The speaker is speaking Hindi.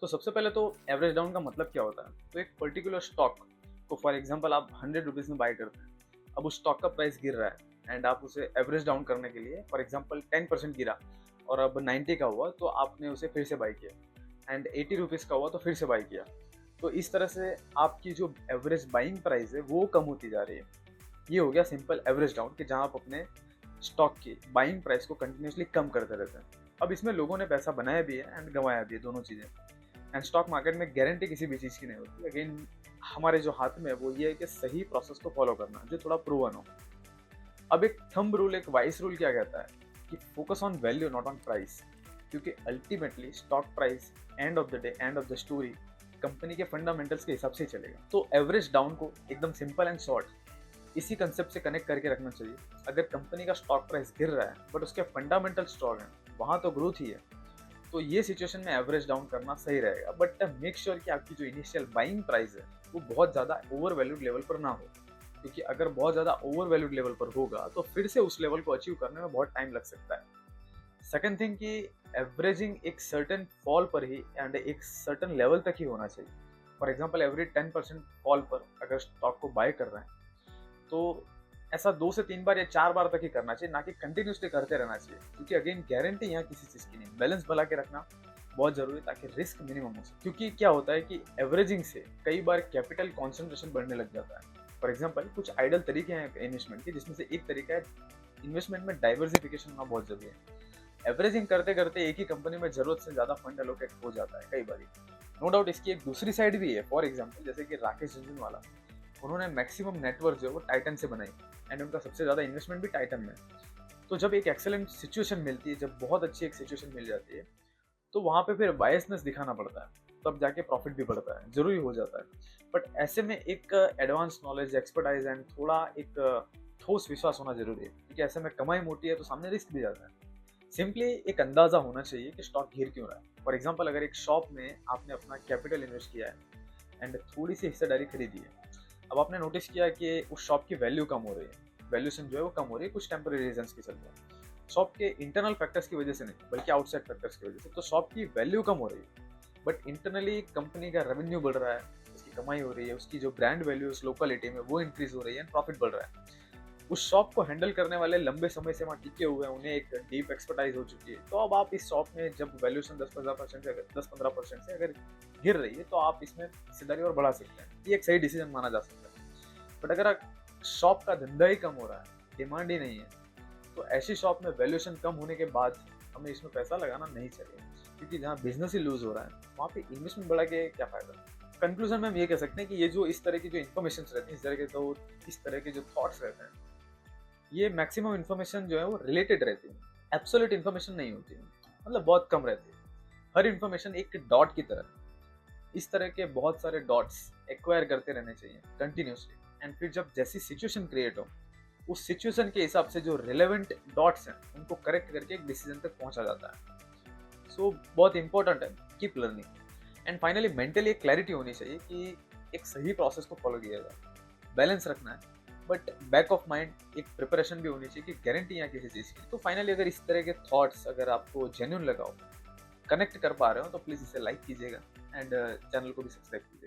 तो सबसे पहले तो एवरेज डाउन का मतलब क्या होता है? तो एक पर्टिकुलर स्टॉक को फॉर एग्जांपल आप 100 रुपीज़ में बाय करते हैं। अब उस स्टॉक का प्राइस गिर रहा है एंड आप उसे एवरेज डाउन करने के लिए फॉर एग्जांपल 10% गिरा और अब 90 का हुआ तो आपने उसे फिर से बाय किया एंड 80 रुपीज़ का हुआ तो फिर से बाय किया। तो इस तरह से आपकी जो एवरेज बाइंग प्राइस है वो कम होती जा रही है। ये हो गया सिंपल एवरेज डाउन कि जहाँ आप अपने स्टॉक की बाइंग प्राइस को कंटिन्यूअसली कम करते रहते हैं। अब इसमें लोगों ने पैसा बनाया भी है एंड गंवाया भी है, दोनों चीज़ें। एंड स्टॉक मार्केट में गारंटी किसी भी चीज़ की नहीं होती। अगेन हमारे जो हाथ में है वो ये है कि सही प्रोसेस को फॉलो करना जो थोड़ा प्रूवन हो। अब एक थंब रूल, एक वाइस रूल क्या कहता है कि focus on value not on price, क्योंकि ultimately stock price end of the day, end of the story company के फंडामेंटल्स के हिसाब से ही चलेगा। तो एवरेज डाउन को एकदम सिंपल एंड शॉर्ट इसी कंसेप्ट से कनेक्ट करके रखना चाहिए। अगर कंपनी का स्टॉक प्राइस गिर रहा है बट उसके फंडामेंटल स्ट्रॉन्ग है, वहाँ तो ग्रोथ ही है, तो ये सिचुएशन में एवरेज डाउन करना सही रहेगा। बट मेक श्योर कि आपकी जो इनिशियल बाइंग प्राइस है वो बहुत ज़्यादा ओवर वैल्यूड लेवल पर ना हो, क्योंकि अगर बहुत ज़्यादा ओवर वैल्यूड लेवल पर होगा तो फिर से उस लेवल को अचीव करने में बहुत टाइम लग सकता है। सेकंड थिंग कि एवरेजिंग एक सर्टेन फॉल पर ही एंड एक सर्टेन लेवल तक ही होना चाहिए। फॉर एग्जाम्पल एवरी 10% फॉल पर अगर स्टॉक को बाय कर रहे हैं तो ऐसा 2 से 3 बार या 4 बार तक ही करना चाहिए, ना कि कंटिन्यूसली करते रहना चाहिए, क्योंकि अगेन गारंटी यहाँ किसी चीज़ की नहीं। बैलेंस बना के रखना बहुत ज़रूरी है ताकि रिस्क मिनिमम हो सके। क्योंकि क्या होता है कि एवरेजिंग से कई बार कैपिटल कॉन्सेंट्रेशन बढ़ने लग जाता है। फॉर एग्जाम्पल कुछ आइडल तरीके हैं इन्वेस्टमेंट के, जिसमें से एक तरीका है इन्वेस्टमेंट में डाइवर्सिफिकेशन होना बहुत जरूरी है। एवरेजिंग करते करते एक ही कंपनी में जरूरत से ज़्यादा फंड एलोकेट हो जाता है कई बार। नो डाउट इसकी एक दूसरी साइड भी है। फॉर एग्जाम्पल जैसे कि राकेश झुनझुनवाला, उन्होंने मैक्सिमम नेटवर्क जो है वो टाइटन से बनाई एंड उनका सबसे ज़्यादा इन्वेस्टमेंट भी टाइटन में। तो जब एक एक्सेलेंट सिचुएशन मिलती है, जब बहुत अच्छी एक सिचुएशन मिल जाती है, तो वहाँ पे फिर बायसनेस दिखाना पड़ता है, तब जाके प्रॉफिट भी बढ़ता है, जरूरी हो जाता है। बट ऐसे में एक एडवांस नॉलेज, एक्सपर्टाइज एंड थोड़ा एक ठोस विश्वास होना जरूरी है, क्योंकि ऐसे में कमाई मोटी है तो सामने रिस्क भी जाता है। सिंपली एक अंदाजा होना चाहिए कि स्टॉक गिर क्यों रहा है। फॉर एग्जाम्पल अगर एक शॉप में आपने अपना कैपिटल इन्वेस्ट किया है एंड थोड़ी सी हिस्सेदारी खरीदी है, अब आपने नोटिस किया कि उस शॉप की वैल्यू कम हो रही है, वैल्यूएशन जो है वो कम हो रही है कुछ टेम्पररी रीजंस के चलते, शॉप के इंटरनल फैक्टर्स की वजह से नहीं बल्कि आउटसाइड फैक्टर्स की वजह से। तो शॉप की वैल्यू कम हो रही है बट इंटरनली कंपनी का रेवेन्यू बढ़ रहा है, उसकी कमाई हो रही है, उसकी जो ब्रांड वैल्यू उस लोकेलिटी में वो इंक्रीज हो रही है एंड प्रॉफिट बढ़ रहा है। उस शॉप को हैंडल करने वाले लंबे समय से वहाँ टिके हुए हैं, उन्हें एक डीप एक्सपर्टाइज हो चुकी है। तो अब आप इस शॉप में जब वैल्यूएशन 10-15% से अगर 10-15% से अगर गिर रही है तो आप इसमें हिस्सेदारी और बढ़ा सकते हैं। ये एक सही डिसीजन माना जा सकता है। बट अगर शॉप का धंधा ही कम हो रहा है, डिमांड ही नहीं है, तो ऐसी शॉप में वैल्यूएशन कम होने के बाद हमें इसमें पैसा लगाना नहीं चाहिए, क्योंकि जहाँ बिजनेस ही लूज हो रहा है वहाँ पे इन्वेस्टमेंट बढ़ा के क्या फायदा। कंक्लूजन में हम ये कह सकते हैं कि ये जो इस तरह की जो इन्फॉर्मेशन रहती है, इस तरह के जो थॉट्स रहते हैं, ये मैक्सिमम इन्फॉर्मेशन जो है वो रिलेटेड रहती है, एब्सोल्यूट इन्फॉर्मेशन नहीं होती है, मतलब बहुत कम रहती है। हर इन्फॉर्मेशन एक डॉट की तरह, इस तरह के बहुत सारे डॉट्स एक्वायर करते रहने चाहिए कंटिन्यूसली, एंड फिर जब जैसी सिचुएशन क्रिएट हो उस सिचुएशन के हिसाब से जो रिलेवेंट डॉट्स हैं उनको करेक्ट करके एक डिसीजन तक पहुंचा जाता है। सो बहुत इंपॉर्टेंट है, keep learning. And finally mentally एक क्लैरिटी होनी चाहिए कि एक सही प्रोसेस को फॉलो किया जाए, बैलेंस रखना है, बट बैक ऑफ माइंड एक प्रिपरेशन भी होनी चाहिए कि गारंटी यहाँ किसी चीज़ की। तो फाइनली अगर इस तरह के थॉट्स अगर आपको जेन्युइन लगा हो, कनेक्ट कर पा रहे हो, तो प्लीज़ इसे लाइक कीजिएगा एंड चैनल को भी सब्सक्राइब कीजिएगा।